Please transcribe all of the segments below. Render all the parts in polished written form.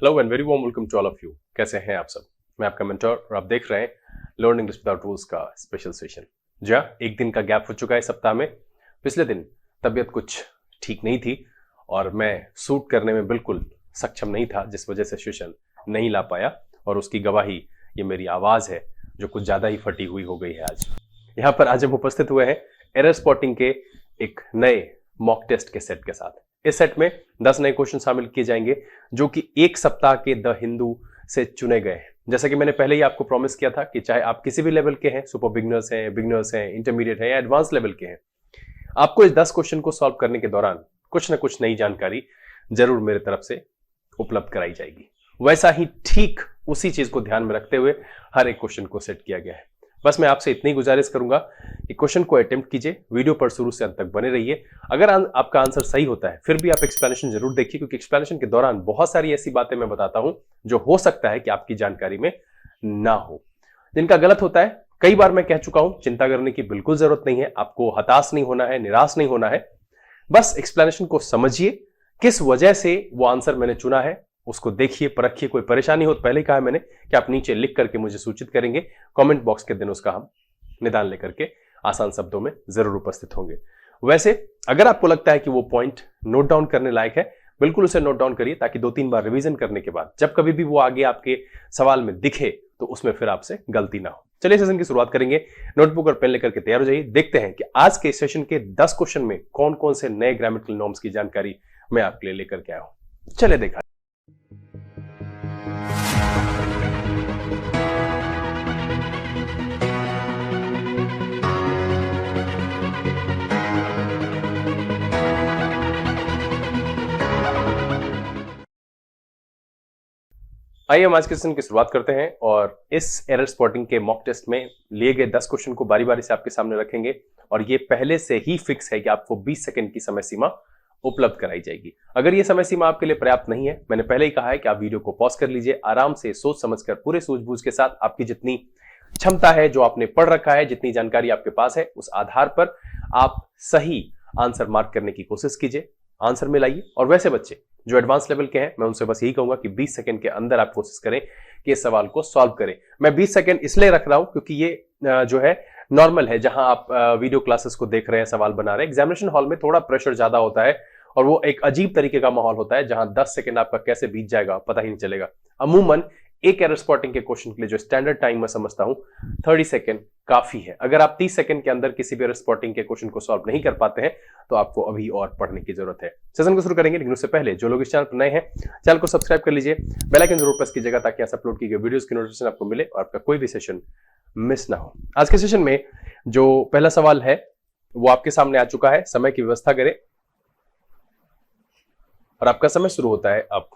Hello and very warm welcome to all of you. कैसे हैं आप सब? मैं आपका मेंटर और आप देख रहे हैं लर्न इंग्लिश विदाउट रूल्स का स्पेशल सेशन। जी हाँ, एक दिन का गैप हो चुका है सप्ताह में। पिछले दिन तबीयत कुछ ठीक नहीं थी और मैं शूट करने में बिल्कुल सक्षम नहीं था, जिस वजह से सेशन नहीं ला पाया और उसकी गवाही ये मेरी आवाज है जो कुछ ज्यादा ही फटी हुई हो गई है। आज यहाँ पर आज हम उपस्थित हुए हैं एरर स्पॉटिंग के एक नए मॉक टेस्ट के सेट के साथ। इस सेट में 10 नए क्वेश्चन शामिल किए जाएंगे जो कि एक सप्ताह के द हिंदू से चुने गए हैं। जैसा कि मैंने पहले ही आपको प्रॉमिस किया था कि चाहे आप किसी भी लेवल के हैं, सुपर बिगनर्स हैं, इंटरमीडिएट हैं या एडवांस लेवल के हैं, आपको इस 10 क्वेश्चन को सॉल्व करने के दौरान कुछ ना कुछ नई जानकारी जरूर मेरे तरफ से उपलब्ध कराई जाएगी। वैसा ही ठीक उसी चीज को ध्यान में रखते हुए हर एक क्वेश्चन को सेट किया गया है। बस मैं आपसे इतनी गुजारिश करूंगा कि क्वेश्चन को अटेम्प्ट कीजिए, वीडियो पर शुरू से अंत तक बने रहिए। अगर आपका आंसर सही होता है फिर भी आप एक्सप्लेनेशन जरूर देखिए, क्योंकि एक्सप्लेनेशन के दौरान बहुत सारी ऐसी बातें मैं बताता हूं जो हो सकता है कि आपकी जानकारी में ना हो, जिनका गलत होता है। कई बार मैं कह चुका हूं, चिंता करने की बिल्कुल जरूरत नहीं है, आपको हताश नहीं होना है, निराश नहीं होना है। बस एक्सप्लेनेशन को समझिए, किस वजह से वो आंसर मैंने चुना है उसको देखिए, परखिए। कोई परेशानी हो तो पहले ही कहा है मैंने कि आप नीचे लिख करके मुझे सूचित करेंगे, कमेंट बॉक्स के दिन उसका हम निदान लेकर के आसान शब्दों में जरूर उपस्थित होंगे। वैसे अगर आपको लगता है कि वो पॉइंट नोट डाउन करने लायक है, बिल्कुल उसे नोट डाउन करिए, ताकि 2-3 बार रिवीजन करने के बाद जब कभी भी वो आगे आपके सवाल में दिखे तो उसमें फिर आपसे गलती ना हो। चलिए सेशन की शुरुआत करेंगे। नोटबुक और पेन लेकर के तैयार हो जाइए। देखते हैं कि आज के सेशन के 10 क्वेश्चन में कौन कौन से नए ग्रामेटिकल नॉर्म्स की जानकारी मैं आपके लिए लेकर के आया हूं। चलिए देखा। आइए हम आज के सेशन की शुरुआत करते हैं और इस एरर स्पॉटिंग के मॉक टेस्ट में लिए गए 10 क्वेश्चन को बारी बारी से आपके सामने रखेंगे और ये पहले से ही फिक्स है कि आपको 20 सेकंड की समय सीमा उपलब्ध कराई जाएगी। अगर ये समय सीमा आपके लिए पर्याप्त नहीं है, मैंने पहले ही कहा है कि आप वीडियो को पॉज कर लीजिए, आराम से सोच समझकर पूरे सूझबूझ के साथ आपकी जितनी क्षमता है, जो आपने पढ़ रखा है, जितनी जानकारी आपके पास है, उस आधार पर आप सही आंसर मार्क करने की कोशिश कीजिए, आंसर मिलाइए। और वैसे बच्चे जो एडवांस लेवल के हैं, मैं उनसे बस यही कहूंगा कि 20 सेकंड के अंदर आप कोशिश करें कि इस सवाल को सॉल्व करें। मैं 20 सेकंड इसलिए रख रहा हूं क्योंकि ये जो है नॉर्मल है, जहां आप वीडियो क्लासेस को देख रहे हैं, सवाल बना रहे हैं। एग्जामिनेशन हॉल में थोड़ा प्रेशर ज्यादा होता है और वो एक अजीब तरीके का माहौल होता है जहां 10 सेकंड आपका कैसे बीत जाएगा पता ही नहीं चलेगा। अमूमन एक एरर स्पॉटिंग के क्वेश्चन के लिए जो स्टैंडर्ड टाइम मैं समझता हूं 30 सेकंड काफी है। अगर आप 30 सेकंड के अंदर किसी भी एरर स्पॉटिंग के क्वेश्चन को सॉल्व नहीं कर पाते हैं तो आपको अभी और पढ़ने की जरूरत है। सेशन को शुरू करेंगे, लेकिन उससे पहले जो लोग इस चैनल पर नए हैं, चैनल को सब्सक्राइब कर लीजिए, बेल आइकन जरूर प्रेस कीजिएगा ताकि ऐसे अपलोड की गई वीडियोस की नोटिफिकेशन आपको मिले और आपका कोई भी सेशन मिस ना हो। आज के सेशन में जो पहला सवाल है वो आपके सामने आ चुका है। समय की व्यवस्था करें और आपका समय शुरू होता है अब।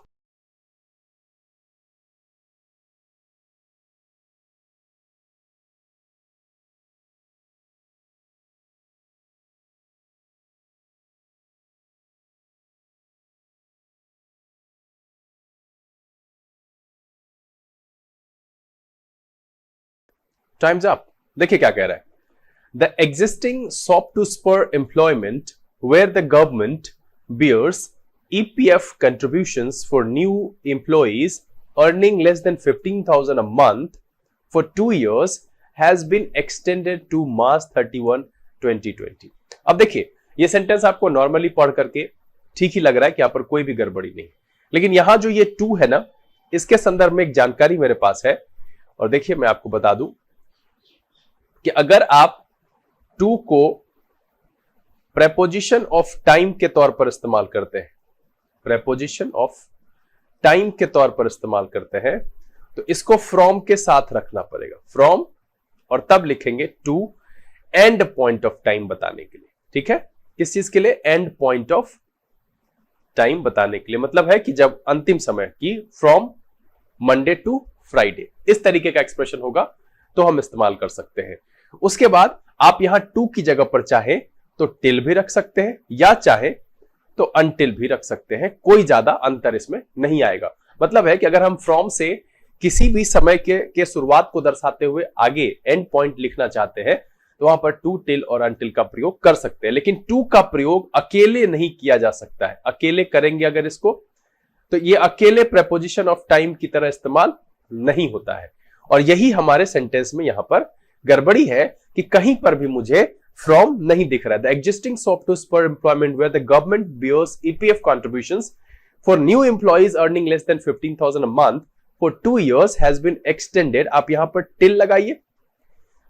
Times up. देखिए क्या कह रहा है। The existing sop to spur employment where the government bears EPF contributions for new employees earning less than 15,000 a month for 2 years has been extended to March 31, 2020। अब देखिए, ये सेंटेंस आपको नॉर्मली पढ़ करके ठीक ही लग रहा है कि यहां पर कोई भी गड़बड़ी नहीं, लेकिन यहां जो ये 2 है ना, इसके संदर्भ में एक जानकारी मेरे पास है। और देखिए मैं आपको बता दूं कि अगर आप 2 को प्रेपोजिशन ऑफ टाइम के तौर पर इस्तेमाल करते हैं, प्रेपोजिशन ऑफ टाइम के तौर पर इस्तेमाल करते हैं, तो इसको फ्रॉम के साथ रखना पड़ेगा, फ्रॉम, और तब लिखेंगे to and point of time बताने के लिए। ठीक है, किस चीज के लिए? एंड पॉइंट ऑफ टाइम बताने के लिए। मतलब है कि जब अंतिम समय की, फ्रॉम मंडे टू फ्राइडे, इस तरीके का एक्सप्रेशन होगा तो हम इस्तेमाल कर सकते हैं। उसके बाद आप यहां टू की जगह पर चाहे तो टिल भी रख सकते हैं या चाहे तो अनटिल भी रख सकते हैं, कोई ज्यादा अंतर इसमें नहीं आएगा। मतलब है कि अगर हम फ्रॉम से किसी भी समय के शुरुआत को दर्शाते हुए आगे एंड पॉइंट लिखना चाहते हैं तो वहां पर टू, टिल और अनटिल का प्रयोग कर सकते हैं, लेकिन टू का प्रयोग अकेले नहीं किया जा सकता है। अकेले करेंगे अगर इसको तो ये अकेले प्रेपोजिशन ऑफ टाइम की तरह इस्तेमाल नहीं होता है। और यही हमारे सेंटेंस में यहां पर गड़बड़ी है कि कहीं पर भी मुझे फ्रॉम नहीं दिख रहा है। द एग्जिस्टिंग सॉफ्टवेयर पर employment where the government bears EPF contributions for new employees earning less than 15,000 a month for 2 years has been extended. आप यहां पर टिल लगाइए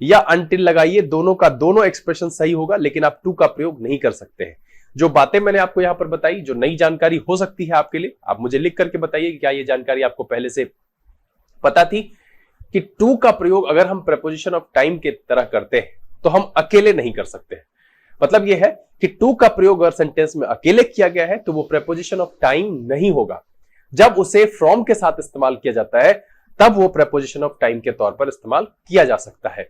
या अनटिल लगाइए, दोनों का दोनों एक्सप्रेशन सही होगा, लेकिन आप टू का प्रयोग नहीं कर सकते हैं। जो बातें मैंने आपको यहां पर बताई, जो नई जानकारी हो सकती है आपके लिए, आप मुझे लिख करके बताइए कि क्या ये जानकारी आपको पहले से पता थी कि टू का प्रयोग अगर हम प्रेपोजिशन ऑफ टाइम के तरह करते हैं तो हम अकेले नहीं कर सकते हैं। मतलब यह है कि टू का प्रयोग अगर सेंटेंस में अकेले किया गया है तो वो प्रेपोजिशन ऑफ टाइम नहीं होगा। जब उसे फ्रॉम के साथ इस्तेमाल किया जाता है तब वो प्रेपोजिशन ऑफ टाइम के तौर पर इस्तेमाल किया जा सकता है।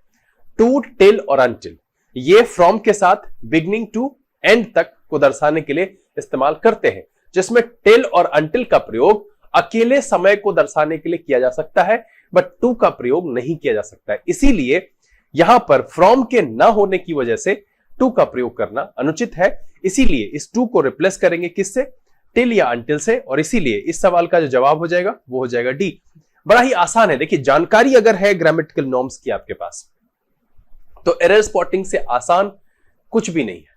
टू, टिल और अनटिल ये फ्रॉम के साथ बिगनिंग टू एंड तक को दर्शाने के लिए इस्तेमाल करते हैं, जिसमें टिल और अनटिल का प्रयोग अकेले समय को दर्शाने के लिए किया जा सकता है, बट टू का प्रयोग नहीं किया जा सकता है। इसीलिए यहां पर फ्रॉम के न होने की वजह से टू का प्रयोग करना अनुचित है। इसीलिए इस टू को रिप्लेस करेंगे किससे? टिल या अनटिल से। और इसीलिए इस सवाल का जो जवाब हो जाएगा वो हो जाएगा डी। बड़ा ही आसान है। देखिए, जानकारी अगर है ग्रामेटिकल नॉर्म्स की आपके पास तो एरर स्पॉटिंग से आसान कुछ भी नहीं है।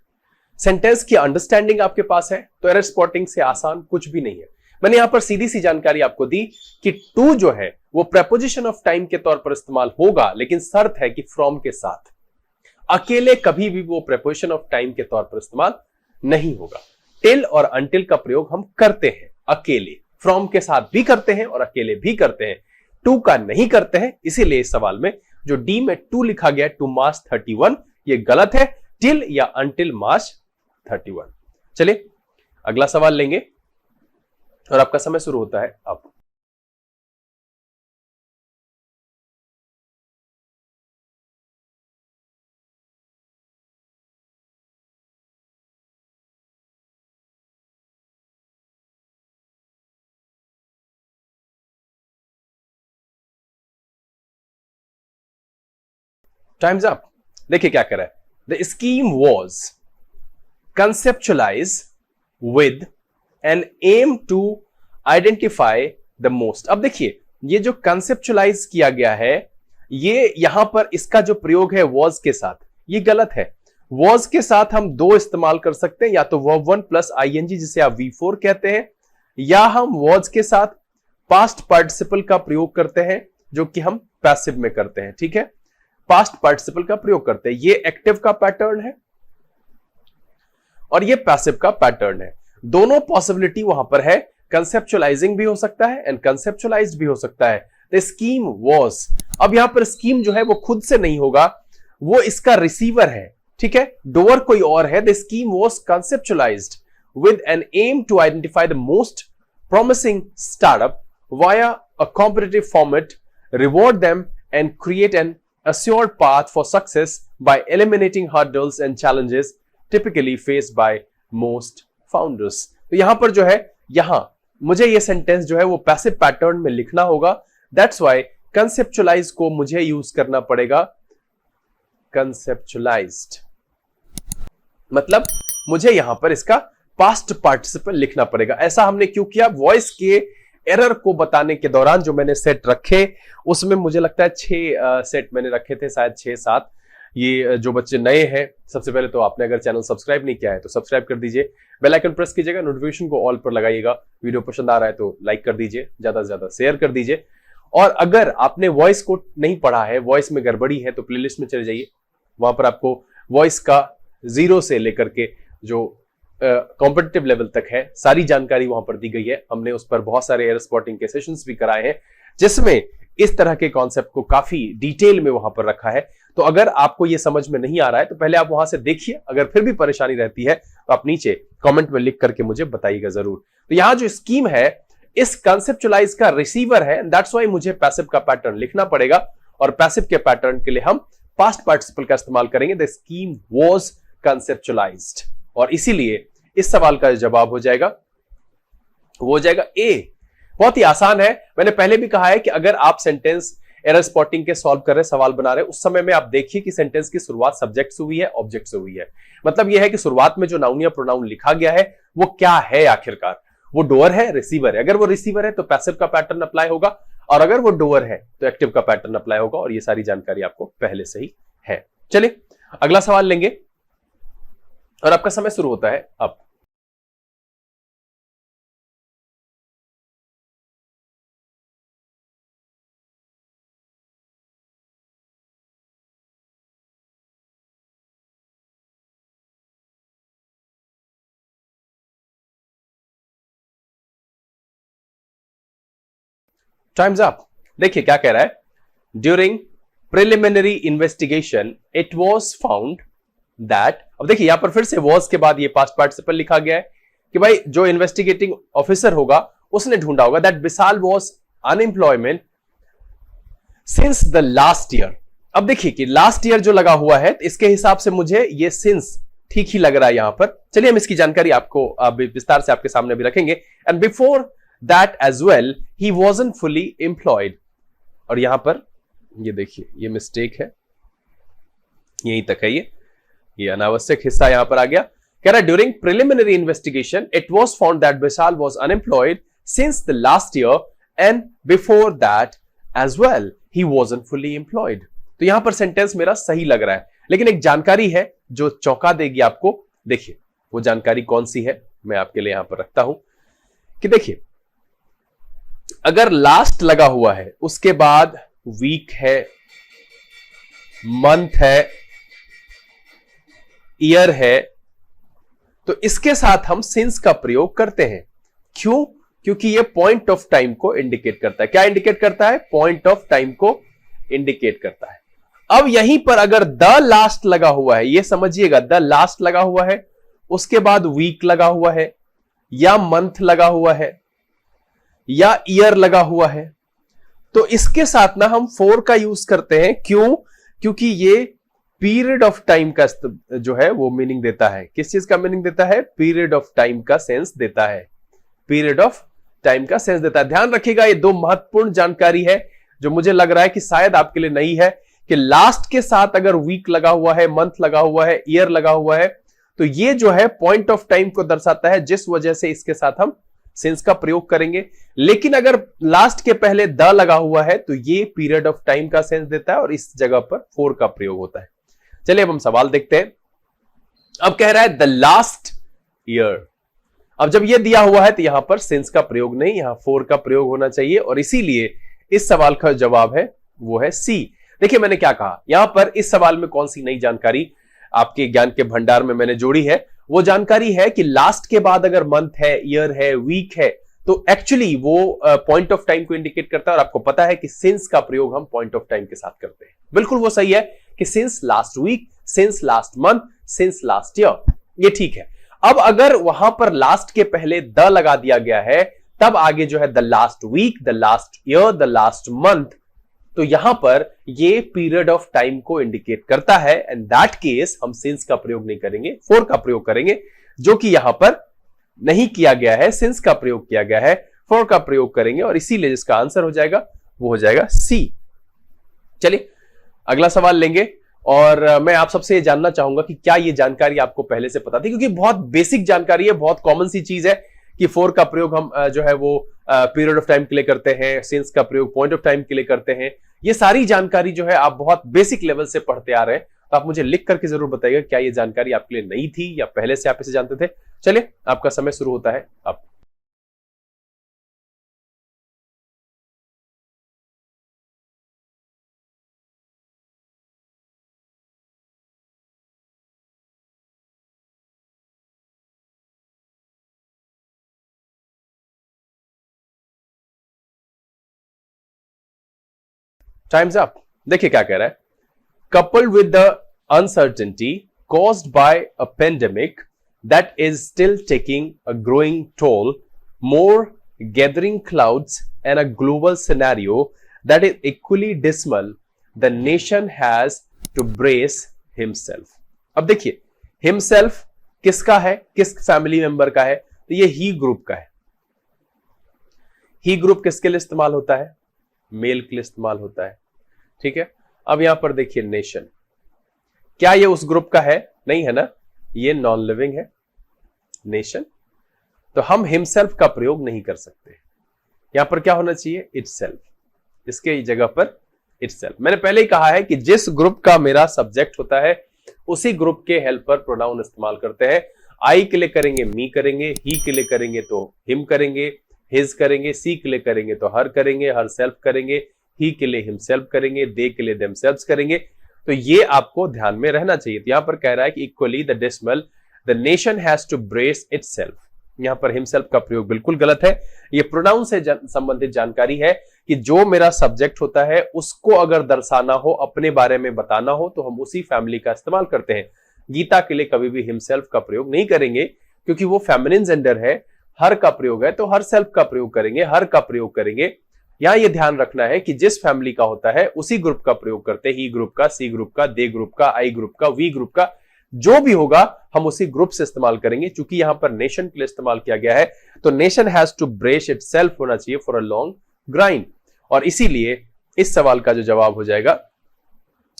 सेंटेंस की अंडरस्टैंडिंग आपके पास है तो एरर स्पॉटिंग से आसान कुछ भी नहीं है। मैंने यहां पर सीधी सी जानकारी आपको दी कि टू जो है वो प्रेपोजिशन ऑफ टाइम के तौर पर इस्तेमाल होगा, लेकिन शर्त है कि फ्रॉम के साथ। अकेले कभी भी वो प्रेपोजिशन ऑफ टाइम के तौर पर इस्तेमाल नहीं होगा। टिल और अनटिल का प्रयोग हम करते हैं अकेले, फ्रॉम के साथ भी करते हैं और अकेले भी करते हैं, टू का नहीं करते हैं। इसीलिए इस सवाल में जो डी में टू लिखा गया टू मार्च 31 ये गलत है। टिल या अनटिल मार्च 31। चलिए अगला सवाल लेंगे और आपका समय शुरू होता है अब। Times up. देखिए क्या कह रहा है। The scheme was conceptualize with an aim to identify the most। अब देखिए ये जो conceptualize किया गया है ये यहां पर इसका जो प्रयोग है was के साथ, ये गलत है। was के साथ हम दो इस्तेमाल कर सकते हैं, या तो verb 1 प्लस ing जिसे आप V4 कहते हैं, या हम was के साथ past participle का प्रयोग करते हैं जो कि हम पैसिव में करते हैं। ठीक है, past participle का प्रयोग करते हैं। ये एक्टिव का पैटर्न है और ये पैसिव का पैटर्न है। दोनों पॉसिबिलिटी वहां पर है। कंसेप्चुअलाइजिंग भी हो सकता है एंड कंसेप्चुअलाइज्ड भी हो सकता है। द स्कीम वाज, अब यहां पर स्कीम जो है वो खुद से नहीं होगा, वो इसका रिसीवर है। ठीक है, डोअर कोई और है। The scheme was conceptualised with an aim to identify the most promising startup via a competitive format, reward them and create an assured path for success by eliminating hurdles and challenges typically faced by most founders। तो यहां पर जो है, यहां मुझे ये sentence जो है वो पैसिव पैटर्न में लिखना होगा। दैट्स वाई कंसेप्चुअलाइज को मुझे यूज करना पड़ेगा कंसेप्चुअलाइज्ड। मतलब मुझे यहां पर इसका पास्ट पार्टिसिपल लिखना पड़ेगा। ऐसा हमने क्यों किया? वॉइस के एरर को बताने के दौरान जो मैंने सेट रखे उसमें मुझे लगता है 6 सेट मैंने रखे थे, शायद 6-7। ये जो बच्चे नए हैं, सबसे पहले तो आपने अगर चैनल सब्सक्राइब नहीं किया है तो सब्सक्राइब कर दीजिए, बेल आइकन प्रेस कीजिएगा, नोटिफिकेशन को ऑल पर लगाइएगा। वीडियो पसंद आ रहा है तो लाइक कर दीजिए, ज्यादा से ज्यादा शेयर कर दीजिए। और अगर आपने वॉइस को नहीं पढ़ा है, वॉइस में गड़बड़ी है, तो प्लेलिस्ट में चले जाइए। वहां पर आपको वॉइस का 0 से लेकर के जो कॉम्पिटिटिव लेवल तक है सारी जानकारी वहां पर दी गई है। हमने उस पर बहुत सारे एरर स्पॉटिंग के सेशंस भी कराए हैं जिसमें इस तरह के कॉन्सेप्ट को काफी डिटेल में वहां पर रखा है। तो अगर आपको ये समझ में नहीं आ रहा है तो पहले आप वहां से देखिए। अगर फिर भी परेशानी रहती है तो आप नीचे कमेंट में लिख करके मुझे बताइएगा जरूर। तो यहां जो स्कीम है इस कंसेप्चुअलाइज का रिसीवर है, दैट्स वाई मुझे पैसिव का पैटर्न लिखना पड़ेगा और पैसिव के पैटर्न के लिए हम पास्ट पार्टिसिपल का इस्तेमाल करेंगे। द स्कीम वाज कंसेप्चुअलाइज्ड और इसीलिए इस सवाल का जवाब हो जाएगा, वो हो जाएगा ए। बहुत ही आसान है। मैंने पहले भी कहा है कि अगर आप सेंटेंस एरर स्पॉटिंग के सॉल्व कर रहे, सवाल बना रहे, उस समय में आप देखिए कि सेंटेंस की शुरुआत सब्जेक्ट से हुई है, ऑब्जेक्ट से हुई है। मतलब यह है कि शुरुआत में जो नाउन या प्रोनाउन लिखा गया है वो क्या है आखिरकार, वो डोअर है, रिसीवर है। अगर वो रिसीवर है तो पैसिव का पैटर्न अप्लाई होगा, और अगर वो डोअर है तो एक्टिव का पैटर्न अप्लाई होगा, और ये सारी जानकारी आपको पहले से ही है। चलिए अगला सवाल लेंगे, और आपका समय शुरू होता है अब। Times up. देखिए क्या कह रहा है, during preliminary investigation it was found that. अब देखिए यहां पर फिर से वॉज के बाद ये पास्ट पार्टिसिपल लिखा गया है कि भाई जो इन्वेस्टिगेटिंग ऑफिसर होगा उसने ढूंढा होगा that Vishal was unemployment since the last year. अब देखिए कि लास्ट ईयर जो लगा हुआ है, इसके हिसाब से मुझे ये सिंस ठीक ही लग रहा है यहां पर। चलिए हम इसकी जानकारी आपको विस्तार से आपके सामने भी रखेंगे। And before that as well he wasn't fully employed. और यहां पर ये देखिए ये मिस्टेक है, यहीं तक है, ये अनावश्यक हिस्सा यहां पर आ गया। कह रहा है during preliminary investigation it was found that Vishal was unemployed since the last year and before that as well he wasn't fully employed. तो यहां पर सेंटेंस मेरा सही लग रहा है, लेकिन एक जानकारी है जो चौंका देगी आपको। देखिए वो जानकारी कौन सी है, मैं आपके लिए यहां पर रखता हूं कि देखिए अगर लास्ट लगा हुआ है, उसके बाद वीक है, मंथ है, ईयर है, तो इसके साथ हम सिंस का प्रयोग करते हैं। क्यों? क्योंकि ये पॉइंट ऑफ टाइम को इंडिकेट करता है। क्या इंडिकेट करता है? पॉइंट ऑफ टाइम को इंडिकेट करता है। अब यहीं पर अगर द लास्ट लगा हुआ है, ये समझिएगा द लास्ट लगा हुआ है, उसके बाद वीक लगा हुआ है, या मंथ लगा हुआ है, या ईयर लगा हुआ है, तो इसके साथ ना हम फोर का यूज करते हैं। क्यों? क्योंकि ये पीरियड ऑफ टाइम का जो है वो मीनिंग देता है। किस चीज का मीनिंग देता है? पीरियड ऑफ टाइम का सेंस देता है। पीरियड ऑफ टाइम का सेंस देता है। ध्यान रखिएगा ये दो महत्वपूर्ण जानकारी है जो मुझे लग रहा है कि शायद आपके लिए नई है, कि लास्ट के साथ अगर वीक लगा हुआ है, मंथ लगा हुआ है, ईयर लगा हुआ है, तो ये जो है पॉइंट ऑफ टाइम को दर्शाता है, जिस वजह से इसके साथ हम सिंस का प्रयोग करेंगे। लेकिन अगर लास्ट के पहले द लगा हुआ है तो ये पीरियड ऑफ टाइम का सेंस देता है, और इस जगह पर फोर का प्रयोग होता है। चलिए अब हम सवाल देखते हैं। अब कह रहा है द लास्ट ईयर। अब जब ये दिया हुआ है तो यहां पर सिंस का प्रयोग नहीं, यहां फोर का प्रयोग होना चाहिए, और इसीलिए इस सवाल का जवाब है वो है सी। देखिए मैंने क्या कहा, यहां पर इस सवाल में कौन सी नई जानकारी आपके ज्ञान के भंडार में मैंने जोड़ी है, वो जानकारी है कि लास्ट के बाद अगर मंथ है, ईयर है, वीक है, तो एक्चुअली वो पॉइंट ऑफ टाइम को इंडिकेट करता है। और आपको पता है कि सिंस का प्रयोग हम पॉइंट ऑफ टाइम के साथ करते हैं। बिल्कुल वो सही है कि since last week, since last month, since last year, ये ठीक है। अब अगर वहां पर लास्ट के पहले द लगा दिया गया है, तब आगे जो है the last week, the last year, the last month, तो यहां पर ये पीरियड ऑफ टाइम को इंडिकेट करता है। एंड दैट केस हम सिंस का प्रयोग नहीं करेंगे, फोर का प्रयोग करेंगे, जो कि यहां पर नहीं किया गया है। सिंस का प्रयोग किया गया है, फोर का प्रयोग करेंगे, और इसीलिए जिसका आंसर हो जाएगा वो हो जाएगा सी। चलिए अगला सवाल लेंगे, और मैं आप सबसे ये जानना चाहूंगा कि क्या ये जानकारी आपको पहले से पता थी, क्योंकि बहुत बेसिक जानकारी है, बहुत कॉमन सी चीज है कि फोर का प्रयोग हम जो है वो पीरियड ऑफ टाइम के लिए करते हैं, सिंस का प्रयोग पॉइंट ऑफ टाइम के लिए करते हैं। ये सारी जानकारी जो है आप बहुत बेसिक लेवल से पढ़ते आ रहे हैं, तो आप मुझे लिख करके जरूर बताइएगा क्या ये जानकारी आपके लिए नई थी या पहले से आप इसे जानते थे। चलिए आपका समय शुरू होता है अब। Times up. देखिए क्या कह रहा है, coupled with the uncertainty caused by a pandemic that is still taking a growing toll, more gathering clouds, and a global scenario that is equally dismal, the nation has to brace himself. अब देखिए himself किसका है, किस family member का है, तो ये ही group का है। ही ग्रुप किसके लिए इस्तेमाल होता है? मेल के लिए इस्तेमाल होता है, ठीक है। अब यहां पर देखिए नेशन, क्या ये उस ग्रुप का है? नहीं है ना, ये नॉन लिविंग है नेशन। तो तो हम हिमसेल्फ का प्रयोग नहीं कर सकते। यहां पर क्या होना चाहिए, इटसेल्फ, इसके जगह पर इटसेल्फ। मैंने पहले ही कहा है कि जिस ग्रुप का मेरा सब्जेक्ट होता है उसी ग्रुप के हेल्पर प्रोनाउन इस्तेमाल करते हैं। आई के लिए करेंगे मी करेंगे, ही के लिए करेंगे तो हिम करेंगे, हिज करेंगे, सी के लिए करेंगे तो हर करेंगे, हर सेल्फ करेंगे, ही के लिए हिमसेल्फ करेंगे, दे के लिए देमसेल्व्स करेंगे। तो ये आपको ध्यान में रहना चाहिए। तो यहां पर कह रहा है कि equally the decimal the nation has to brace itself. यहां पर हिमसेल्फ का प्रयोग बिल्कुल गलत है। ये प्रोनाउन से संबंधित जानकारी है कि जो मेरा सब्जेक्ट होता है उसको अगर दर्शाना हो, अपने बारे में बताना हो, तो हम उसी फैमिली का इस्तेमाल करते हैं। गीता के लिए कभी भी हिमसेल्फ का प्रयोग नहीं करेंगे क्योंकि वो फेमिनिन जेंडर है। हर का प्रयोग है तो हर सेल्फ का प्रयोग करेंगे, हर का प्रयोग करेंगे। यहां ये ध्यान रखना है कि जिस फैमिली का होता है उसी ग्रुप का प्रयोग करते हैं। ही ग्रुप का, सी ग्रुप का, दे ग्रुप का, आई ग्रुप का, वी ग्रुप का, जो भी होगा हम उसी ग्रुप से इस्तेमाल करेंगे। चूंकि यहां पर नेशन के लिए इस्तेमाल किया गया है तो nation has to brace itself होना चाहिए फॉर अ लॉन्ग ग्राइंड। और इसीलिए इस सवाल का जो जवाब हो जाएगा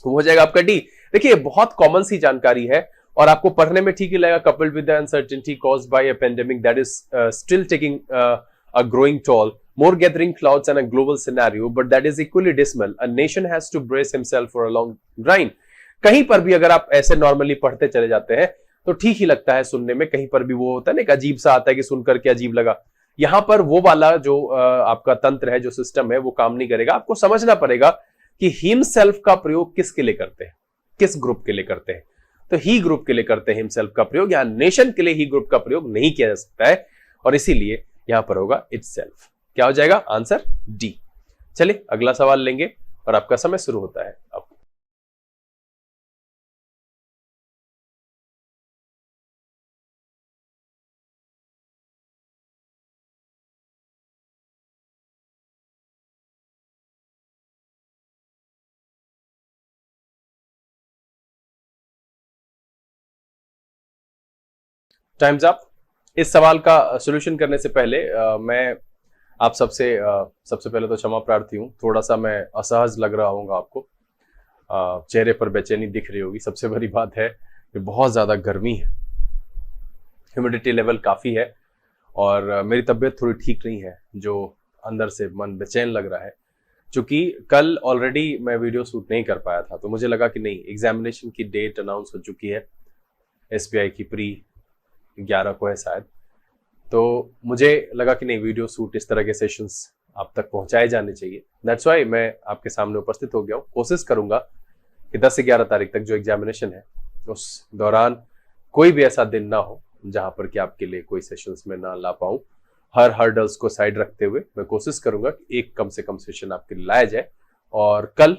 वो हो जाएगा आपका डी। देखिए बहुत कॉमन सी जानकारी है और आपको पढ़ने में ठीक ही लगेगा। Coupled with the uncertainty caused by a pandemic that is still taking a growing tall, more gathering clouds and a global scenario, but that is equally dismal. A nation has to brace himself for a long grind. कहीं पर भी अगर आप ऐसे normally पढ़ते चले जाते हैं तो ठीक ही लगता है सुनने में। कहीं पर भी वो होता है ना, एक अजीब सा आता है कि सुनकर के अजीब लगा। यहां पर वो वाला जो आपका तंत्र है, जो सिस्टम है, वो काम नहीं करेगा। आपको समझना पड़ेगा कि हिमसेल्फ का प्रयोग किसके लिए करते हैं, किस ग्रुप के लिए करते हैं। तो ही ग्रुप के लिए करते हैं हिमसेल्फ का प्रयोग। यहां नेशन के लिए ही ग्रुप का प्रयोग नहीं किया जा सकता है और इसीलिए यहां पर होगा इटसेल्फ। क्या हो जाएगा आंसर, डी। चलिए अगला सवाल लेंगे और आपका समय शुरू होता है अब। Times up. इस सवाल का सॉल्यूशन करने से पहले मैं आप सबसे पहले तो क्षमा प्रार्थी हूँ। थोड़ा सा मैं असहज लग रहा हूँ आपको, चेहरे पर बेचैनी दिख रही होगी। सबसे बड़ी बात है कि बहुत ज़्यादा गर्मी है, ह्यूमिडिटी लेवल काफ़ी है और मेरी तबीयत थोड़ी ठीक नहीं है, जो अंदर से मन बेचैन लग रहा है। क्योंकि कल ऑलरेडी मैं वीडियो शूट नहीं कर पाया था तो मुझे लगा कि नहीं, एग्जामिनेशन की डेट अनाउंस हो चुकी है, SBI की प्री 11 को है शायद, तो मुझे लगा कि नहीं, वीडियो शूट इस तरह के सेशंस आप तक पहुंचाए जाने चाहिए। दैट्स वाई मैं आपके सामने उपस्थित हो गया हूँ। कोशिश करूंगा कि 10 से 11 तारीख तक जो एग्जामिनेशन है उस दौरान कोई भी ऐसा दिन ना हो जहां पर कि आपके लिए कोई सेशंस में ना ला पाऊं। हर हर्डल्स को साइड रखते हुए मैं कोशिश करूंगा कि एक कम से कम सेशन आपके लिए लाया जाए और कल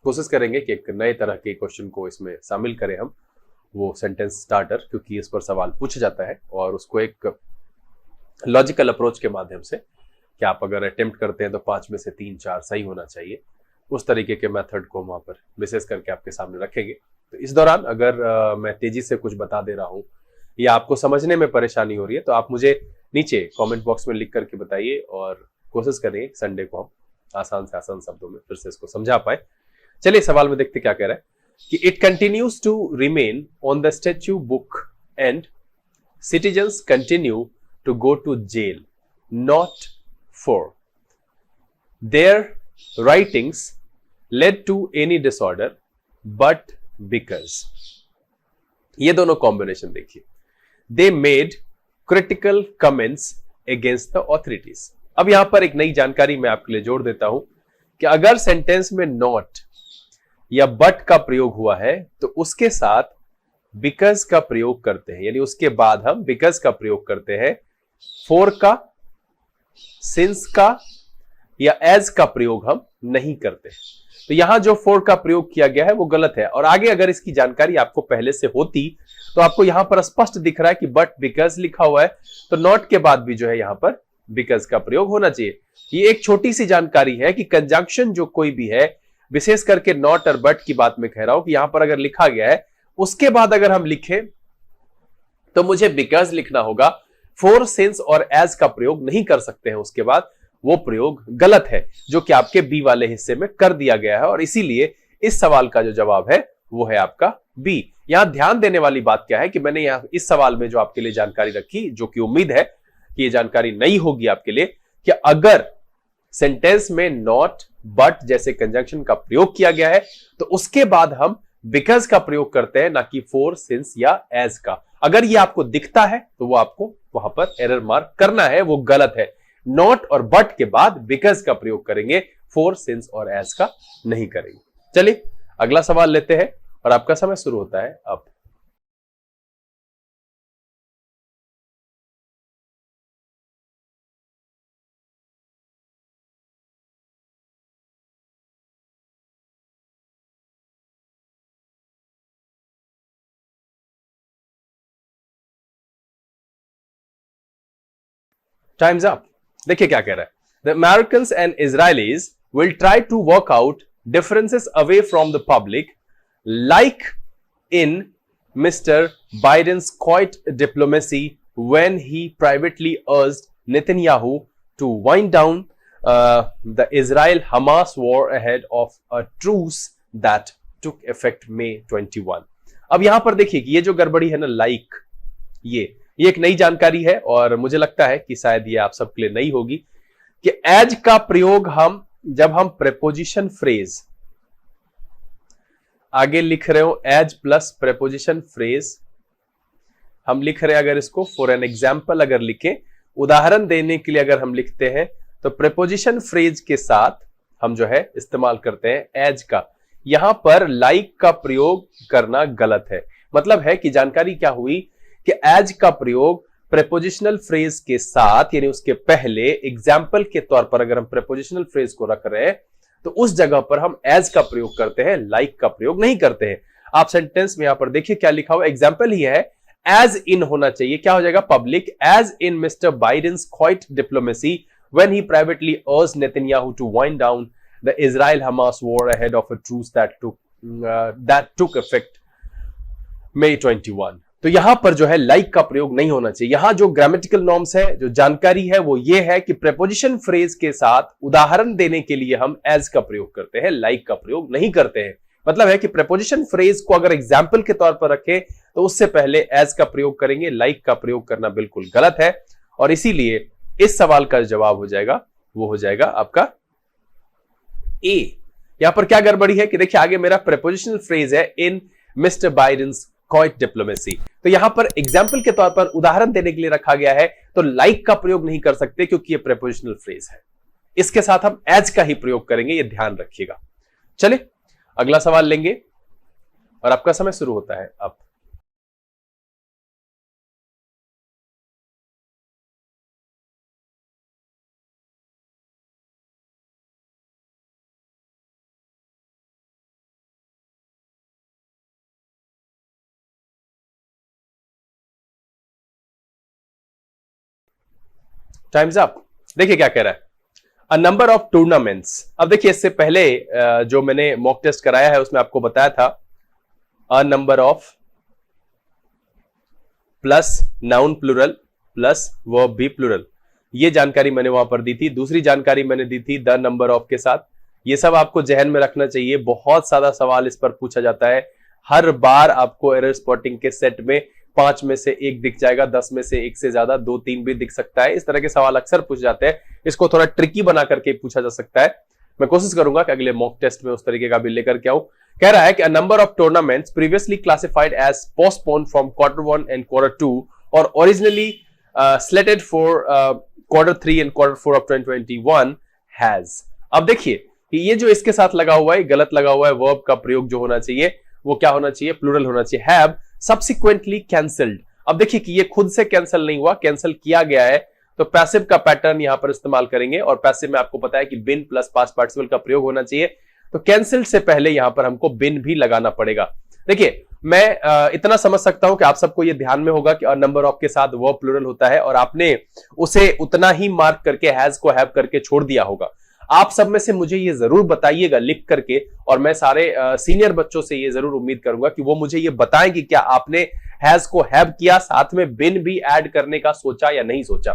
कोशिश करेंगे कि एक नए तरह के क्वेश्चन को इसमें शामिल करें हम, वो सेंटेंस स्टार्टर, क्योंकि इस पर सवाल पूछा जाता है और उसको एक लॉजिकल अप्रोच के माध्यम से, कि आप अगर अटेम्प्ट करते हैं तो 5 में से 3-4 सही होना चाहिए, उस तरीके के मेथड को वहां पर विशेष करके आपके सामने रखेंगे। तो इस दौरान अगर मैं तेजी से कुछ बता दे रहा हूं या आपको समझने में परेशानी हो रही है तो आप मुझे नीचे कमेंट बॉक्स में लिख करके बताइए और कोशिश करेंगे संडे को हम आसान से आसान शब्दों में फिर से इसको समझा पाए। चलिए सवाल में देखते क्या कह रहा है कि it continues to remain on the statute book and citizens continue to go to jail not for their writings led to any disorder but because. ये दोनों कॉम्बिनेशन देखिए, they made critical comments against the authorities. अब यहां पर एक नई जानकारी मैं आपके लिए जोड़ देता हूं कि अगर सेंटेंस में नॉट या बट का प्रयोग हुआ है तो उसके साथ बिकॉज का प्रयोग करते हैं, यानी उसके बाद हम बिकॉज का प्रयोग करते हैं। फॉर का, सिंस का या एज का प्रयोग हम नहीं करते। तो यहां जो फॉर का प्रयोग किया गया है वो गलत है। और आगे अगर इसकी जानकारी आपको पहले से होती तो आपको यहां पर स्पष्ट दिख रहा है कि बट बिकॉज लिखा हुआ है, तो नॉट के बाद भी जो है यहां पर बिकॉज का प्रयोग होना चाहिए। ये एक छोटी सी जानकारी है कि कंजंक्शन जो कोई भी है, विशेष करके नॉट और बट की बात में कह रहा हूं कि यहां पर अगर लिखा गया है उसके बाद अगर हम लिखें तो मुझे बिकॉज लिखना होगा। फॉर, सिंस और एज का प्रयोग नहीं कर सकते हैं उसके बाद, वो प्रयोग गलत है जो कि आपके बी वाले हिस्से में कर दिया गया है। और इसीलिए इस सवाल का जो जवाब है वो है आपका बी। यहां ध्यान देने वाली बात क्या है कि मैंने यहां इस सवाल में जो आपके लिए जानकारी रखी, जो कि उम्मीद है कि ये जानकारी नई होगी आपके लिए कि अगर सेंटेंस में नॉट बट जैसे कंजंक्शन का प्रयोग किया गया है तो उसके बाद हम बिकॉज का प्रयोग करते हैं, ना कि फॉर, सिंस या एज का। अगर ये आपको दिखता है तो वो आपको वहां पर एरर मार्क करना है, वो गलत है। नॉट और बट के बाद बिकॉज का प्रयोग करेंगे, फॉर, सिंस और एज का नहीं करेंगे। चलिए अगला सवाल लेते हैं और आपका समय शुरू होता है अब। Times up. देखिए क्या कह रहा है। The Americans and Israelis will try to work out differences away from the public like in mister Biden's quiet diplomacy when he privately urged Netanyahu to wind down the Israel-Hamas war ahead of a truce that took effect May 21। अब यहां पर देखिए कि ये जो गड़बड़ी है ना, लाइक ये एक नई जानकारी है और मुझे लगता है कि शायद ये आप सबके लिए नई होगी कि एज का प्रयोग हम जब हम प्रेपोजिशन फ्रेज आगे लिख रहे हो, एज प्लस प्रेपोजिशन फ्रेज हम लिख रहे हैं, अगर इसको फॉर एन एग्जाम्पल अगर लिखें, उदाहरण देने के लिए अगर हम लिखते हैं तो प्रेपोजिशन फ्रेज के साथ हम जो है इस्तेमाल करते हैं एज का। यहां पर लाइक का प्रयोग करना गलत है। मतलब है कि जानकारी क्या हुई कि एज का प्रयोग प्रेपोजिशनल फ्रेज के साथ यानी उसके पहले एग्जाम्पल के तौर पर अगर हम प्रेपोजिशनल फ्रेज को रख रहे हैं तो उस जगह पर हम एज का प्रयोग करते हैं, लाइक का प्रयोग नहीं करते हैं। आप सेंटेंस में यहां पर देखिए क्या लिखा हुआ, एग्जाम्पल ही है, एज इन होना चाहिए, क्या हो जाएगा public, as in mister Biden's quiet diplomacy when he privately urged Netanyahu to wind down the Israel Hamas war ahead of a truce that took effect May 21। तो यहां पर जो है लाइक का प्रयोग नहीं होना चाहिए। यहां जो ग्रामेटिकल नॉर्म्स है, जो जानकारी है वो ये है कि प्रेपोजिशन फ्रेज के साथ उदाहरण देने के लिए हम एज का प्रयोग करते हैं, लाइक का प्रयोग नहीं करते हैं। मतलब है कि प्रेपोजिशन फ्रेज को अगर एग्जाम्पल के तौर पर रखें तो उससे पहले एज का प्रयोग करेंगे, लाइक का प्रयोग करना बिल्कुल गलत है। और इसीलिए इस सवाल का जवाब हो जाएगा, वो हो जाएगा आपका ए। यहां पर क्या गड़बड़ी है कि देखिए आगे मेरा प्रेपोजिशनल फ्रेज है इन मिस्टर बाइडेन्स क्वाइट डिप्लोमेसी, तो यहां पर एग्जाम्पल के तौर पर उदाहरण देने के लिए रखा गया है, तो लाइक का प्रयोग नहीं कर सकते क्योंकि ये प्रेपोजिशनल फ्रेज है। इसके साथ हम एज का ही प्रयोग करेंगे, ये ध्यान रखिएगा। चलिए अगला सवाल लेंगे और आपका समय शुरू होता है अब। Times up. देखिए क्या कह रहा है, अ नंबर ऑफ टूर्नामेंट्स। अब देखिए इससे पहले जो मैंने मॉक टेस्ट कराया है उसमें आपको बताया था a number of plus noun plural plus verb भी प्लूरल, ये जानकारी मैंने वहां पर दी थी। दूसरी जानकारी मैंने दी थी द नंबर ऑफ के साथ। ये सब आपको जहन में रखना चाहिए, बहुत सारा सवाल इस पर पूछा जाता है। हर बार आपको एरर स्पॉटिंग के सेट में 5 में से 1 दिख जाएगा, 10 में से 1 से ज्यादा 2-3 भी दिख सकता है। इस तरह के सवाल अक्सर पूछ जाते हैं, इसको थोड़ा ट्रिकी बना करके पूछा जा सकता है। मैं कोशिश करूंगा कि अगले मॉक टेस्ट में उस तरीके का भी लेकर के आऊं। कह रहा है कि a number of tournaments previously classified as postpone from Q1 and Q2 और originally slated for Q3 and Q4 of 2021 has। अब देखिए कि ये जो इसके साथ लगा हुआ है गलत लगा हुआ है, वर्ब का प्रयोग जो होना चाहिए वो क्या होना चाहिए, प्लूरल होना चाहिए, हैव subsequently cancelled। अब देखिए कि ये खुद से कैंसिल नहीं हुआ, कैंसिल किया गया है, तो पैसिव का पैटर्न यहां पर इस्तेमाल करेंगे। और पैसिव में आपको पता है कि बिन प्लस पास्ट पार्टिसिपल का प्रयोग होना चाहिए, तो कैंसिल से पहले यहां पर हमको बिन भी लगाना पड़ेगा। देखिए मैं इतना समझ सकता हूं कि आप सबको ये ध्यान में होगा कि नंबर ऑफ के साथ वर्ब प्लूरल होता है और आपने उसे उतना ही मार्क करके हैज को हैव करके छोड़ दिया होगा। आप सब में से मुझे ये जरूर बताइएगा लिख करके, और मैं सारे सीनियर बच्चों से ये जरूर उम्मीद करूंगा कि वो मुझे ये बताएं कि क्या आपने हैज को हैव किया, साथ में बिन भी ऐड करने का सोचा या नहीं सोचा।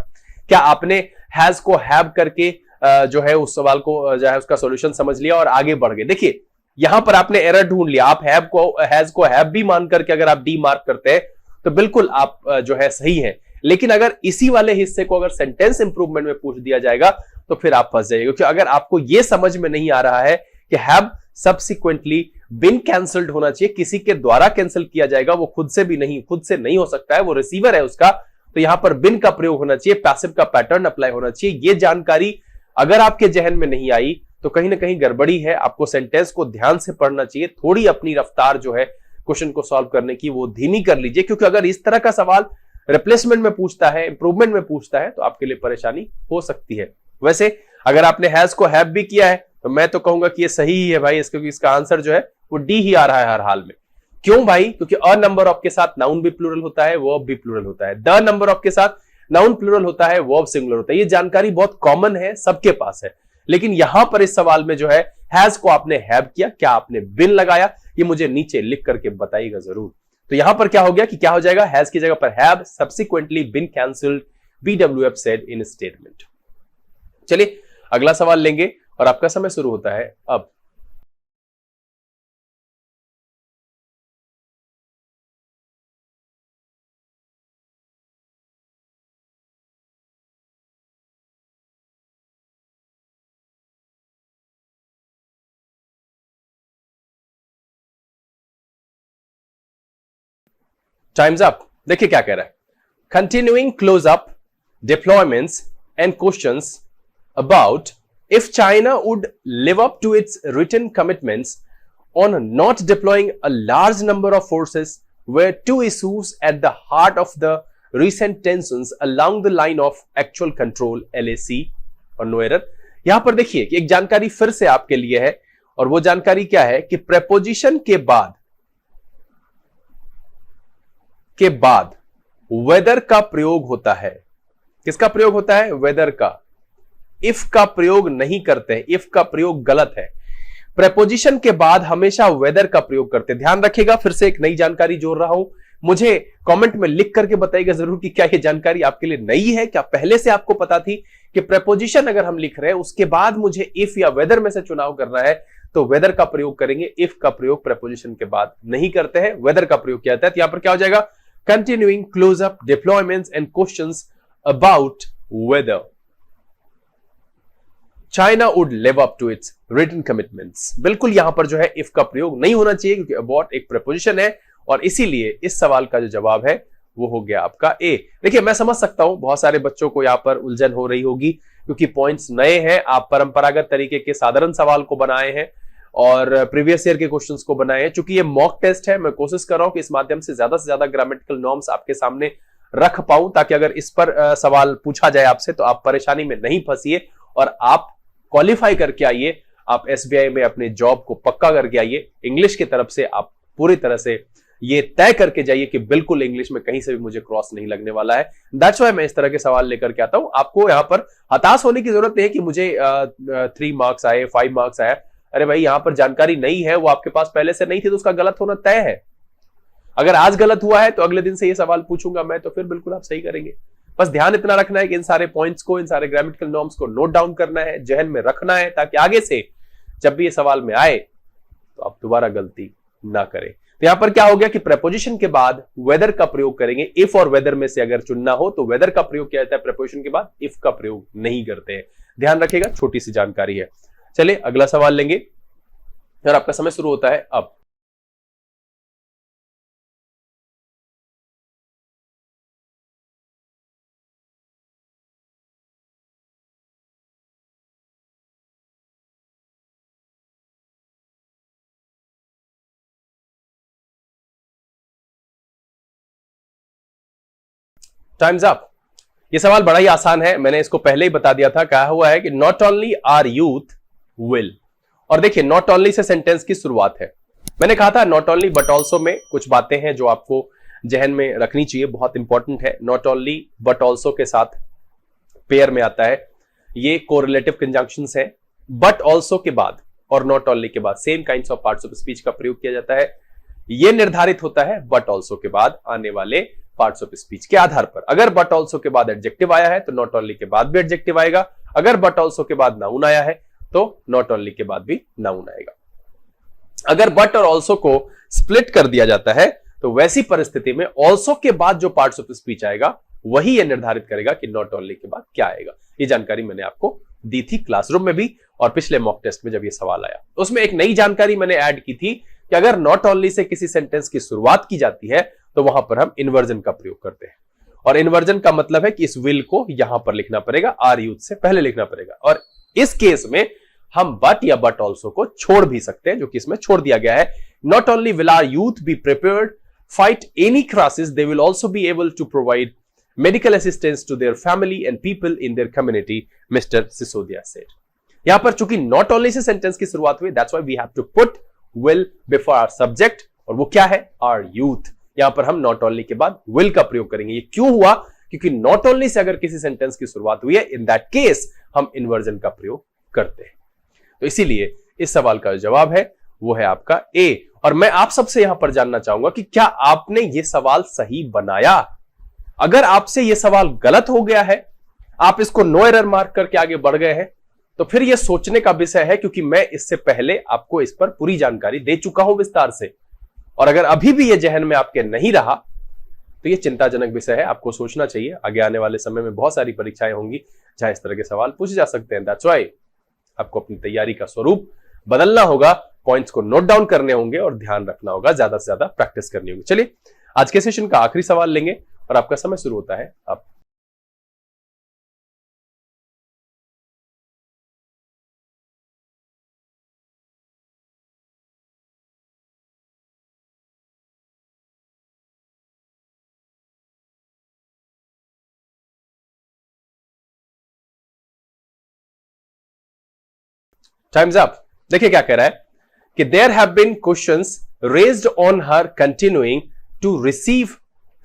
क्या आपने हैज को हैव करके जो है उस सवाल को जो है उसका सॉल्यूशन समझ लिया और आगे बढ़ गए। देखिए यहां पर आपने एरर ढूंढ लिया, आप हैज को हैव भी मान करके अगर आप डी मार्क करते हैं तो बिल्कुल आप जो है सही है, लेकिन अगर इसी वाले हिस्से को अगर सेंटेंस इंप्रूवमेंट में पूछ दिया जाएगा तो फिर आप फंस जाइएगा, क्योंकि अगर आपको यह समझ में नहीं आ रहा है कि हैव सब्सिक्वेंटली बिन कैंसल्ड होना चाहिए, किसी के द्वारा कैंसिल किया जाएगा, वो खुद से नहीं हो सकता है, वो रिसीवर है उसका, तो यहां पर बिन का प्रयोग होना चाहिए, पैसिव का पैटर्न अप्लाई होना चाहिए। ये जानकारी अगर आपके जहन में नहीं आई तो कहीं ना कहीं गड़बड़ी है। आपको सेंटेंस को ध्यान से पढ़ना चाहिए, थोड़ी अपनी रफ्तार जो है क्वेश्चन को सॉल्व करने की वो धीमी कर लीजिए, क्योंकि अगर इस तरह का सवाल रिप्लेसमेंट में पूछता है, इंप्रूवमेंट में पूछता है, तो आपके लिए परेशानी हो सकती है। वैसे अगर आपने हैज को हैव भी किया है तो मैं तो कहूंगा कि ये सही ही है भाई, क्योंकि इसका आंसर जो है वो डी ही आ रहा है हर हाल में। क्यों भाई? क्योंकि अ नंबर ऑफ के साथ नाउन भी प्लूरल होता है, वर्ब भी प्लूरल होता है, द नंबर ऑफ के साथ नाउन प्लूरल होता है, वर्ब सिंगुलर होता है। ये जानकारी बहुत कॉमन है, सबके पास है, लेकिन यहां पर इस सवाल में जो है हैज को आपने हैव किया, क्या आपने बिन लगाया, ये मुझे नीचे लिख करके बताइएगा जरूर। तो यहां पर क्या हो गया कि क्या हो जाएगा, हैज की जगह पर have subsequently been cancelled BWF said in statement. चलिए अगला सवाल लेंगे और आपका समय शुरू होता है अब। Times up. देखिए क्या कह रहा है, continuing close up deployments and questions about if China would live up to its written commitments on not deploying a large number of forces were two issues at the heart of the recent tensions along the line of actual control LAC और no error। यहां पर देखिए कि एक जानकारी फिर से आपके लिए है, और वो जानकारी क्या है कि प्रेपोजिशन के बाद वेदर का प्रयोग होता है। किसका प्रयोग होता है? वेदर का। इफ का प्रयोग नहीं करते हैं, इफ का प्रयोग गलत है। प्रेपोजिशन के बाद हमेशा वेदर का प्रयोग करते हैं। ध्यान रखिएगा, फिर से एक नई जानकारी जोड़ रहा हूं, मुझे कमेंट में लिख करके बताइएगा जरूर कि क्या ये जानकारी आपके लिए नई है, क्या पहले से आपको पता थी कि प्रेपोजिशन अगर हम लिख रहे हैं उसके बाद मुझे इफ या वेदर में से चुनाव करना है तो वेदर का प्रयोग करेंगे, इफ का प्रयोग प्रेपोजिशन के बाद नहीं करते हैं, वेदर का प्रयोग किया जाता है। तो यहां पर क्या हो जाएगा, continuing close up deployments and questions about whether China would live up to its written commitments. बिल्कुल यहां पर जो है इफ का प्रयोग नहीं होना चाहिए, क्योंकि अबाउट एक प्रेपोजिशन है, और इसीलिए इस सवाल का जो जवाब है वो हो गया आपका ए। देखिए मैं समझ सकता हूं बहुत सारे बच्चों को यहां पर उलझन हो रही होगी, क्योंकि पॉइंट्स नए हैं, आप परंपरागत तरीके के साधारण सवाल को बनाए हैं और प्रीवियस ईयर के क्वेश्चंस को बनाए हैं। चूंकि ये मॉक टेस्ट है, मैं कोशिश कर रहा हूं कि इस माध्यम से ज्यादा ग्रामेटिकल नॉर्म्स आपके सामने रख पाऊं, ताकि अगर इस पर सवाल पूछा जाए आपसे तो आप परेशानी में नहीं फंसिए और आप क्वालिफाई करके आइए, आप SBI में अपने जॉब को पक्का करके आइए। इंग्लिश की तरफ से आप पूरी तरह से ये तय करके जाइए कि बिल्कुल इंग्लिश में कहीं से भी मुझे क्रॉस नहीं लगने वाला है। दैट्स व्हाई मैं इस तरह के सवाल लेकर के आता हूं। आपको यहां पर हताश होने की जरूरत नहीं है कि मुझे 3 मार्क्स आए, 5 मार्क्स आया। अरे भाई यहां पर जानकारी नहीं है, वो आपके पास पहले से नहीं थी, तो उसका गलत होना तय है। अगर आज गलत हुआ है तो अगले दिन से ये सवाल पूछूंगा मैं, तो फिर बिल्कुल आप सही करेंगे। बस ध्यान इतना रखना है कि इन सारे पॉइंट्स को, इन सारे ग्रामेटिकल नॉर्म्स को नोट डाउन करना है, जहन में रखना है, ताकि आगे से जब भी ये सवाल में आए तो आप दोबारा गलती ना करें। तो यहां पर क्या हो गया कि प्रेपोजिशन के बाद वेदर का प्रयोग करेंगे। इफ और वेदर में से अगर चुनना हो तो वेदर का प्रयोग किया जाता है प्रेपोजिशन के बाद, इफ का प्रयोग नहीं करते हैं। ध्यान रखिएगा, छोटी सी जानकारी है। चलिए अगला सवाल लेंगे और आपका समय शुरू होता है अब। Times up. ये सवाल बड़ा ही आसान है, मैंने इसको पहले ही बता दिया था। कहा हुआ है कि not only our youth will, और देखिए नॉट ओनली से सेंटेंस की शुरुआत है। मैंने कहा था नॉट ओनली बट ऑल्सो में कुछ बातें हैं जो आपको जहन में रखनी चाहिए, बहुत इंपॉर्टेंट है। नॉट ओनली बट ऑल्सो के साथ पेयर में आता है, ये कोरिलेटिव कंजंक्शंस है। बट ऑल्सो के बाद और नॉट ओनली के बाद same kinds of parts of speech का प्रयोग किया जाता है। यह निर्धारित होता है बट ऑल्सो के बाद आने वाले पार्ट्स ऑफ स्पीच के आधार पर। अगर बट ऑल्सो के बाद एडजेक्टिव आया है तो नॉट ओनली के बाद भी एडजेक्टिव आएगा। अगर बट ऑल्सो के बाद नाउन आया है तो नॉट ओनली के बाद भी नाउन आएगा। अगर बट और ऑल्सो को स्प्लिट कर दिया जाता है तो वैसी परिस्थिति में ऑल्सो के बाद जो पार्ट्स ऑफ स्पीच आएगा वही ये निर्धारित करेगा कि नॉट ओनली के बाद क्या आएगा। ये जानकारी मैंने आपको दी थी क्लासरूम में भी और पिछले मॉक टेस्ट में जब ये सवाल आया उसमें एक नई जानकारी मैंने ऐड की थी कि अगर नॉट ओनली से किसी सेंटेंस की शुरुआत की जाती है तो वहां पर हम इन्वर्जन का प्रयोग करते हैं। और इन्वर्जन का मतलब है कि इस विल को यहां पर लिखना पड़ेगा, आर यूथ से पहले लिखना पड़ेगा। और इस केस में हम बट या बट ऑल्सो को छोड़ भी सकते हैं, जो कि इसमें छोड़ दिया गया है। Not only will our youth be prepared fight any crisis, they will also be able to provide medical assistance to their family and people in their community, Mr. Sisodia said. यहां पर चूंकि not only से sentence की शुरुआत हुई, that's why we have to put will before our subject, और वो क्या है? our youth. यहां पर हम not only के बाद will का प्रयोग करेंगे। ये क्यों हुआ? क्योंकि not only से अगर किसी सेंटेंस की शुरुआत हुई है, in that case हम इन्वर्जन का प्रयोग करते हैं। तो इसीलिए इस सवाल का जवाब है वो है आपका ए। और मैं आप सबसे यहां पर जानना चाहूंगा कि क्या आपने यह सवाल सही बनाया? अगर आपसे यह सवाल गलत हो गया है, आप इसको नो एरर मार्क करके आगे बढ़ गए हैं, तो फिर यह सोचने का विषय है, क्योंकि मैं इससे पहले आपको इस पर पूरी जानकारी दे चुका हूं विस्तार से। और अगर अभी भी यह जहन में आपके नहीं रहा तो यह चिंताजनक विषय है, आपको सोचना चाहिए। आगे आने वाले समय में बहुत सारी परीक्षाएं होंगी जहां इस तरह के सवाल पूछे जा सकते हैं। दैट्स व्हाई आपको अपनी तैयारी का स्वरूप बदलना होगा, पॉइंट्स को नोट डाउन करने होंगे और ध्यान रखना होगा, ज्यादा से ज्यादा प्रैक्टिस करनी होगी। चलिए आज के सेशन का आखिरी सवाल लेंगे और आपका समय शुरू होता है अब। Times up. देखिए क्या कह रहा है कि there have been questions raised on her continuing to receive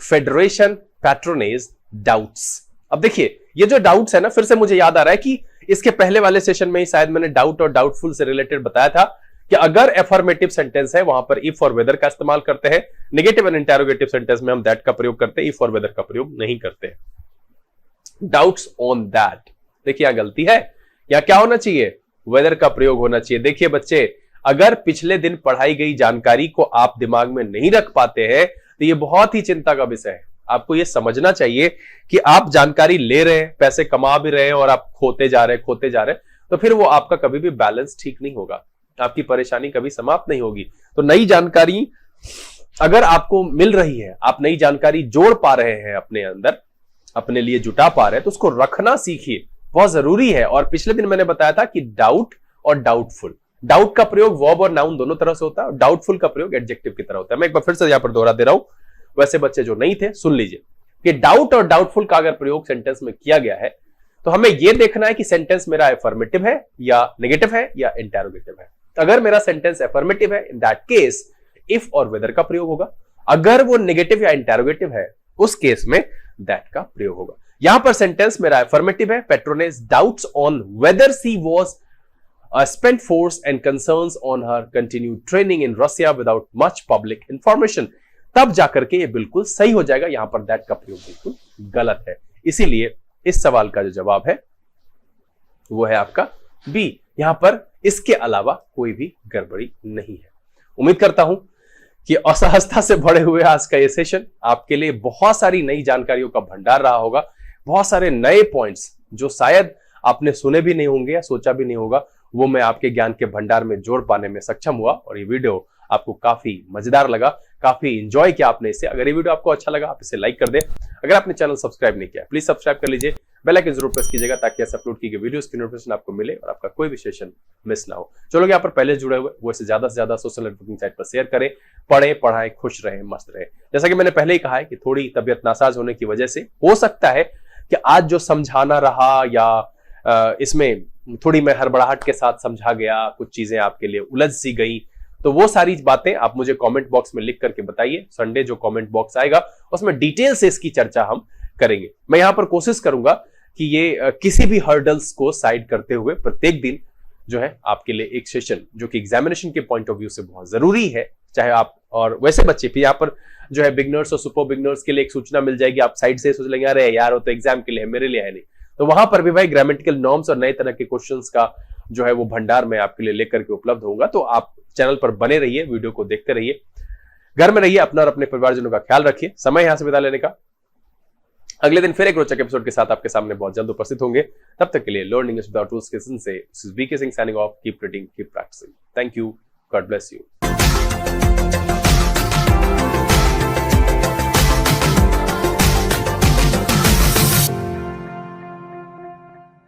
federation patronage doubts. अब देखिए ये जो डाउट्स है ना, फिर से मुझे याद आ रहा है कि इसके पहले वाले सेशन में ही शायद मैंने डाउट और डाउटफुल से रिलेटेड बताया था कि अगर एफर्मेटिव सेंटेंस है वहां पर इफ और वेदर का इस्तेमाल करते हैं, नेगेटिव एंड इंटेरोगेटिव सेंटेंस में हम दैट का प्रयोग करते हैं, इफ और वेदर का प्रयोग नहीं करते। डाउट्स ऑन दैट, देखिए यहां गलती है। यहां क्या होना चाहिए? वेदर का प्रयोग होना चाहिए। देखिए बच्चे, अगर पिछले दिन पढ़ाई गई जानकारी को आप दिमाग में नहीं रख पाते हैं तो यह बहुत ही चिंता का विषय है। आपको यह समझना चाहिए कि आप जानकारी ले रहे हैं, पैसे कमा भी रहे हैं और आप खोते जा रहे हैं, तो फिर वो आपका कभी भी बैलेंस ठीक नहीं होगा, आपकी परेशानी कभी समाप्त नहीं होगी। तो नई जानकारी अगर आपको मिल रही है, आप नई जानकारी जोड़ पा रहे हैं अपने अंदर, अपने लिए जुटा पा रहे हैं, तो उसको रखना सीखिए, बहुत जरूरी है। और पिछले दिन मैंने बताया था कि डाउट और डाउटफुल, डाउट का प्रयोग वर्ब और नाउन दोनों तरह से होता है और डाउटफुल का प्रयोग एडजेक्टिव की तरह होता है। मैं एक बार फिर से यहां पर दोहरा दे रहा हूं, वैसे बच्चे जो नहीं थे सुन लीजिए कि डाउट और डाउटफुल का अगर प्रयोग सेंटेंस में किया गया है तो हमें यह देखना है कि सेंटेंस मेरा एफर्मेटिव है या नेगेटिव है या इंटेरोगेटिव है। अगर मेरा सेंटेंस एफर्मेटिव है, इन दैट केस इफ और वेदर का प्रयोग होगा। अगर वो नेगेटिव या इंटेरोगेटिव है, उस केस में दैट का प्रयोग होगा। यहां पर सेंटेंस मेरा एफर्मेटिव है, patronage doubts on whether she was spent force and concerns on her continued training in Russia without much public information। तब जाकर के ये बिल्कुल सही हो जाएगा। यहां पर दैट का प्रयोग बिल्कुल गलत है, इसीलिए इस सवाल का जो जवाब है वो है आपका बी। यहां पर इसके अलावा कोई भी गड़बड़ी नहीं है। उम्मीद करता हूं कि असहजता से भरे हुए आज का ये सेशन आपके लिए बहुत सारी नई जानकारियों का भंडार रहा होगा, बहुत सारे नए पॉइंट्स जो शायद आपने सुने भी नहीं होंगे या सोचा भी नहीं होगा, वो मैं आपके ज्ञान के भंडार में जोड़ पाने में सक्षम हुआ। और ये वीडियो आपको काफी मजेदार लगा, काफी एंजॉय किया आपने इसे। अगर ये वीडियो आपको अच्छा लगा आप इसे लाइक कर दें। अगर आपने चैनल सब्सक्राइब नहीं किया प्लीज सब्सक्राइब कर लीजिए, बेल आइकन जरूर प्रेस कीजिएगा ताकि ऐसे अपलोड की गई वीडियोस की नोटिफिकेशन आपको मिले और आपका कोई भी सेशन मिस ना हो। जो लोग यहाँ पर पहले जुड़े हुए वो इसे ज्यादा से ज्यादा सोशल नेटवर्किंग साइट पर शेयर करें, पढ़ें, पढ़ाएं, खुश रहें, मस्त रहें। जैसा कि मैंने पहले ही कहा है कि थोड़ी तबियत नासाज होने की वजह से हो सकता है कि आज जो समझाना रहा या इसमें थोड़ी मैं हड़बड़ाहट के साथ समझा गया, कुछ चीजें आपके लिए उलझ सी गई, तो वो सारी बातें आप मुझे कमेंट बॉक्स में लिख करके बताइए। संडे जो कमेंट बॉक्स आएगा उसमें डिटेल से इसकी चर्चा हम करेंगे। मैं यहां पर कोशिश करूंगा कि ये किसी भी हर्डल्स को साइड करते हुए प्रत्येक दिन जो है आपके लिए एक सेशन जो कि एग्जामिनेशन के पॉइंट ऑफ व्यू से बहुत जरूरी है, चाहे आप और वैसे बच्चे भी यहाँ पर जो है बिगनर्स और सुपर बिगनर्स के लिए एक सूचना मिल जाएगी। आप साइड से सोच लेंगे अरे यार वो तो एग्जाम के लिए है, मेरे लिए है नहीं, तो वहां पर भी भाई ग्रामेटिकल नॉर्म्स और नए तरह के क्वेश्चंस का जो है वो भंडार में आपके लिए लेकर के उपलब्ध होगा। तो आप चैनल पर बने रहिए, वीडियो को देखते रहिए, घर में रहिए, अपना और अपने परिवारजनों का ख्याल रखिए। समय यहां से विदा लेने का अगले दिन फिर एक रोचक एपिसोड के साथ आपके सामने बहुत जल्द उपस्थित होंगे। तब तक के लिए लर्न इंग्लिश विदाउट रूल्स के से B K Singh signing off. Keep reading, keep practising. Thank you, God bless you.